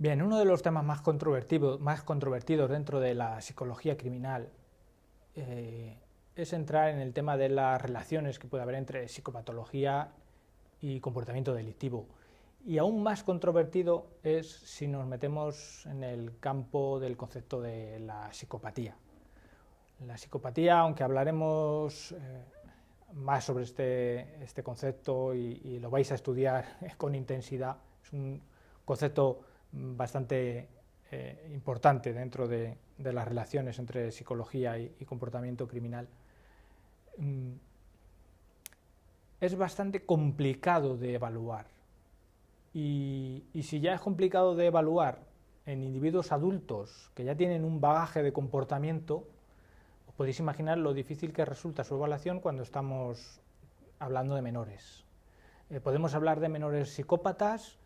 Bien, uno de los temas más controvertidos dentro de la psicología criminal es entrar en el tema de las relaciones que puede haber entre psicopatología y comportamiento delictivo. Y aún más controvertido es si nos metemos en el campo del concepto de la psicopatía. La psicopatía, aunque hablaremos más sobre este concepto y lo vais a estudiar con intensidad, es un concepto bastante importante dentro de las relaciones entre psicología y comportamiento criminal. Es bastante complicado de evaluar y si ya es complicado de evaluar en individuos adultos que ya tienen un bagaje de comportamiento, os podéis imaginar lo difícil que resulta su evaluación cuando estamos hablando de menores. Podemos hablar de menores psicópatas,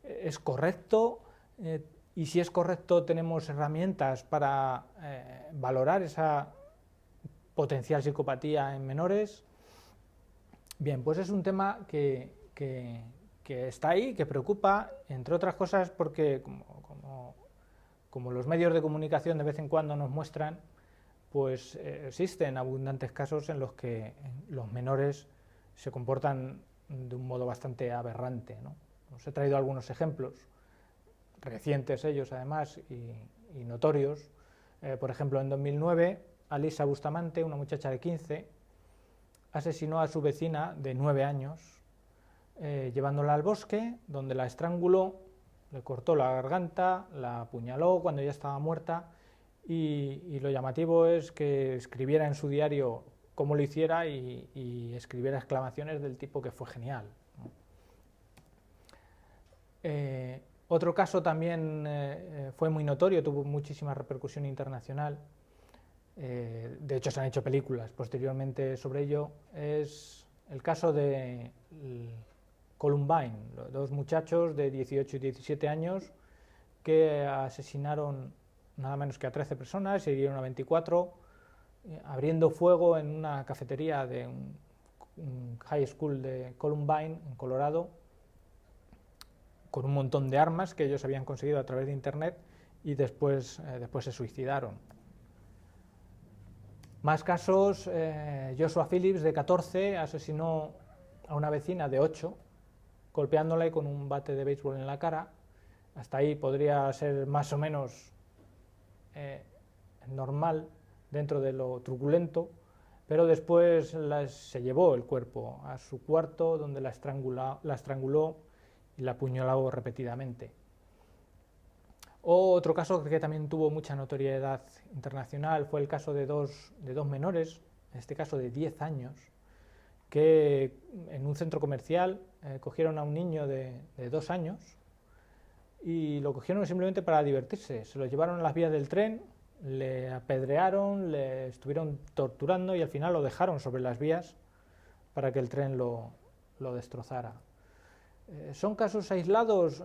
es correcto, y si es correcto tenemos herramientas para valorar esa potencial psicopatía en menores. Bien, pues es un tema que está ahí, que preocupa, entre otras cosas porque como los medios de comunicación de vez en cuando nos muestran, pues existen abundantes casos en los que los menores se comportan de un modo bastante aberrante, ¿no? Os he traído algunos ejemplos, recientes ellos además y notorios. Por ejemplo, en 2009, Alisa Bustamante, una muchacha de 15, asesinó a su vecina de 9 años, llevándola al bosque, donde la estranguló, le cortó la garganta, la apuñaló cuando ya estaba muerta, y lo llamativo es que escribiera en su diario cómo lo hiciera y escribiera exclamaciones del tipo que fue genial, ¿no? Otro caso también fue muy notorio, tuvo muchísima repercusión internacional, de hecho se han hecho películas posteriormente sobre ello, es el caso de Columbine, dos muchachos de 18 y 17 años que asesinaron nada menos que a 13 personas y hirieron a 24, abriendo fuego en una cafetería de un high school de Columbine, en Colorado, con un montón de armas que ellos habían conseguido a través de internet, y después se suicidaron. Más casos, Joshua Phillips, de 14, asesinó a una vecina de 8, golpeándole con un bate de béisbol en la cara. Hasta ahí podría ser más o menos normal dentro de lo truculento, pero después se llevó el cuerpo a su cuarto, donde la estranguló y la apuñaló repetidamente. Otro caso que también tuvo mucha notoriedad internacional fue el caso de dos menores, en este caso de 10 años, que en un centro comercial cogieron a un niño de 2 años y lo cogieron simplemente para divertirse. Se lo llevaron a las vías del tren, le apedrearon, le estuvieron torturando y al final lo dejaron sobre las vías para que el tren lo destrozara. ¿Son casos aislados?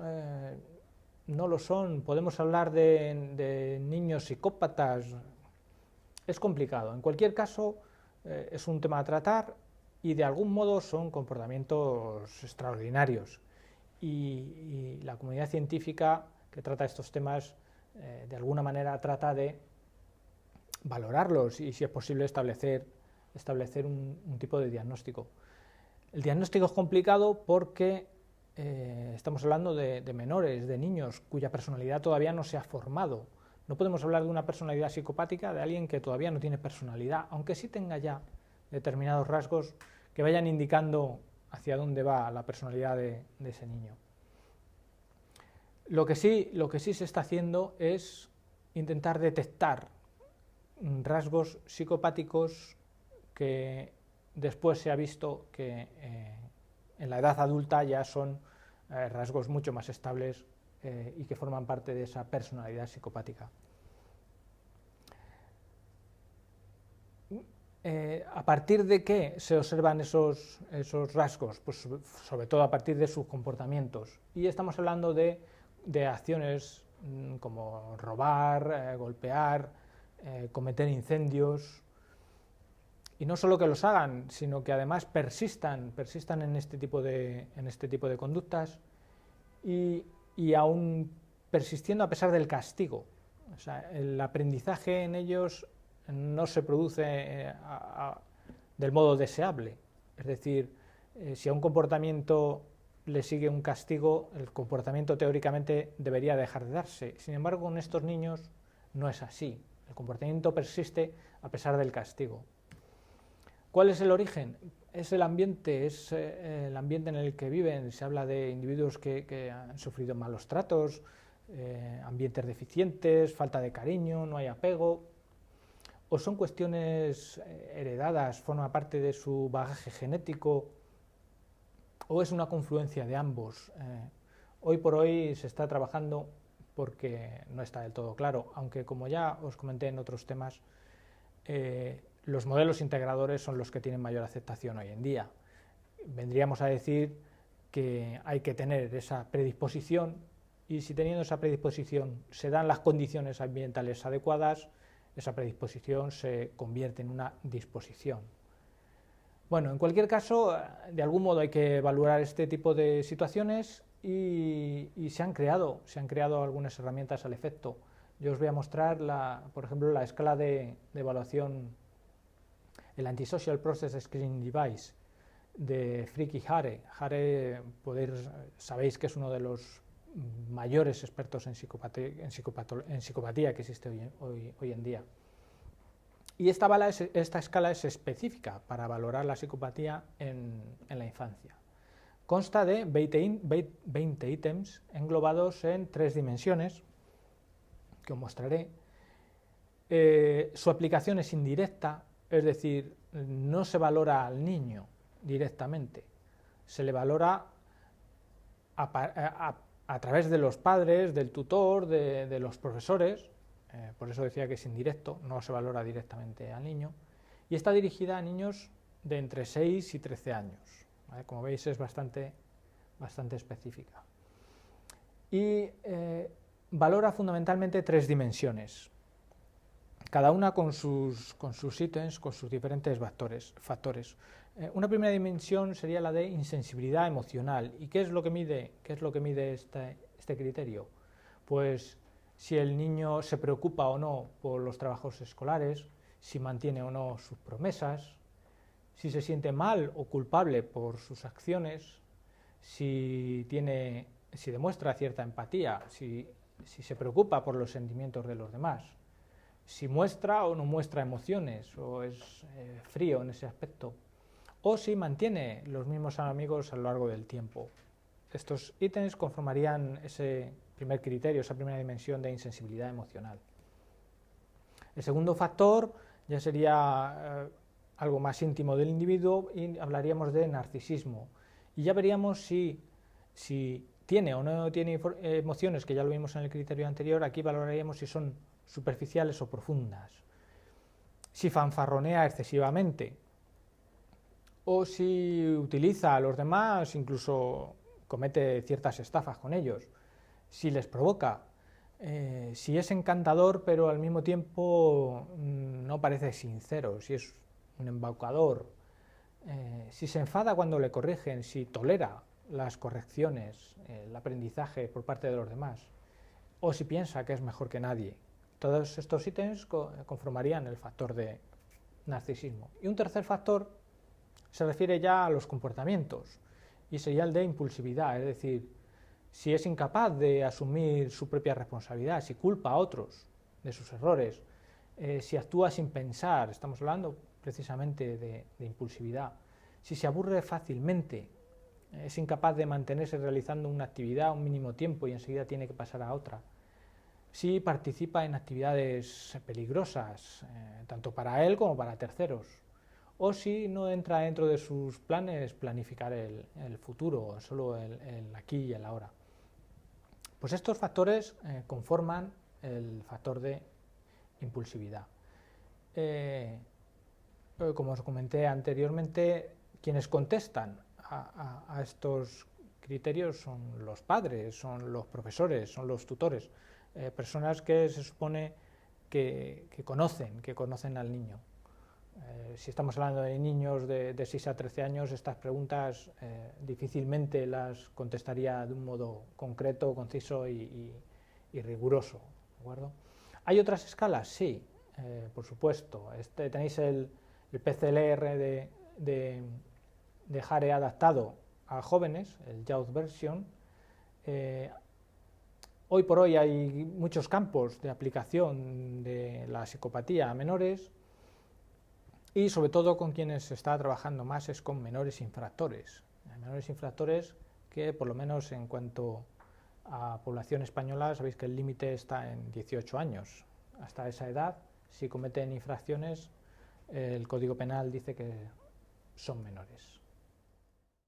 No lo son. Podemos hablar de niños psicópatas. Es complicado. En cualquier caso, es un tema a tratar y de algún modo son comportamientos extraordinarios. Y la comunidad científica que trata estos temas, de alguna manera trata de valorarlos y, si es posible, establecer un tipo de diagnóstico. El diagnóstico es complicado porque estamos hablando de menores, de niños cuya personalidad todavía no se ha formado. No podemos hablar de una personalidad psicopática de alguien que todavía no tiene personalidad, aunque sí tenga ya determinados rasgos que vayan indicando hacia dónde va la personalidad de ese niño. Lo que sí se está haciendo es intentar detectar rasgos psicopáticos que después se ha visto que en la edad adulta ya son rasgos mucho más estables y que forman parte de esa personalidad psicopática. ¿A partir de qué se observan esos rasgos? Pues sobre todo a partir de sus comportamientos. Y estamos hablando de acciones como robar, golpear, cometer incendios. Y no solo que los hagan, sino que además persistan en este tipo de conductas y aún persistiendo a pesar del castigo. O sea, el aprendizaje en ellos no se produce del modo deseable. Es decir, si a un comportamiento le sigue un castigo, el comportamiento teóricamente debería dejar de darse. Sin embargo, con estos niños no es así. El comportamiento persiste a pesar del castigo. ¿Cuál es el origen? Es el ambiente en el que viven. Se habla de individuos que han sufrido malos tratos, ambientes deficientes, falta de cariño, no hay apego, o son cuestiones heredadas, forma parte de su bagaje genético, o es una confluencia de ambos. Hoy por hoy se está trabajando porque no está del todo claro, aunque como ya os comenté en otros temas, los modelos integradores son los que tienen mayor aceptación hoy en día. Vendríamos a decir que hay que tener esa predisposición, y si teniendo esa predisposición se dan las condiciones ambientales adecuadas, esa predisposición se convierte en una disposición. Bueno, en cualquier caso, de algún modo hay que evaluar este tipo de situaciones y se han creado algunas herramientas al efecto. Yo os voy a mostrar, por ejemplo, la escala de evaluación, el Antisocial Process Screening Device de Frick y Hare. Hare, sabéis que es uno de los mayores expertos en psicopatía que existe hoy en día. Y esta escala es específica para valorar la psicopatía en la infancia. Consta de 20 ítems englobados en 3 dimensiones, que os mostraré. Su aplicación es indirecta, es decir, no se valora al niño directamente, se le valora a través de los padres, del tutor, de los profesores. Por eso decía que es indirecto, no se valora directamente al niño, y está dirigida a niños de entre 6 y 13 años. ¿Vale? Como veis, es bastante específica. Y valora fundamentalmente 3 dimensiones, cada una con sus ítems, con sus diferentes factores. Una primera dimensión sería la de insensibilidad emocional. ¿Y qué es lo que mide este criterio? Pues si el niño se preocupa o no por los trabajos escolares, si mantiene o no sus promesas, si se siente mal o culpable por sus acciones, si demuestra cierta empatía, si se preocupa por los sentimientos de los demás, si muestra o no muestra emociones, o es frío en ese aspecto, o si mantiene los mismos amigos a lo largo del tiempo. Estos ítems conformarían ese primer criterio, esa primera dimensión de insensibilidad emocional. El segundo factor ya sería algo más íntimo del individuo y hablaríamos de narcisismo. Y ya veríamos si tiene o no tiene emociones, que ya lo vimos en el criterio anterior. Aquí valoraríamos si son superficiales o profundas, si fanfarronea excesivamente, o si utiliza a los demás, incluso comete ciertas estafas con ellos, si les provoca, si es encantador pero al mismo tiempo no parece sincero, si es un embaucador, si se enfada cuando le corrigen, si tolera las correcciones, el aprendizaje por parte de los demás, o si piensa que es mejor que nadie. Todos estos ítems conformarían el factor de narcisismo. Y un tercer factor se refiere ya a los comportamientos, y sería el de impulsividad, es decir, si es incapaz de asumir su propia responsabilidad, si culpa a otros de sus errores, si actúa sin pensar, estamos hablando precisamente de impulsividad, si se aburre fácilmente, es incapaz de mantenerse realizando una actividad un mínimo tiempo y enseguida tiene que pasar a otra, si participa en actividades peligrosas, tanto para él como para terceros, o si no entra dentro de sus planes planificar el futuro, solo el aquí y el ahora. Pues estos factores conforman el factor de impulsividad. Como os comenté anteriormente, quienes contestan a estos criterios son los padres, son los profesores, son los tutores, personas que se supone que conocen al niño. Si estamos hablando de niños de 6 a 13 años, estas preguntas difícilmente las contestaría de un modo concreto, conciso y y riguroso, ¿de acuerdo? ¿Hay otras escalas? Sí, por supuesto. Tenéis el PCLR de Hare adaptado a jóvenes, el Youth Version. Hoy por hoy hay muchos campos de aplicación de la psicopatía a menores, y sobre todo con quienes se está trabajando más es con menores infractores. Menores infractores que, por lo menos en cuanto a población española, sabéis que el límite está en 18 años. Hasta esa edad, si cometen infracciones, el Código Penal dice que son menores.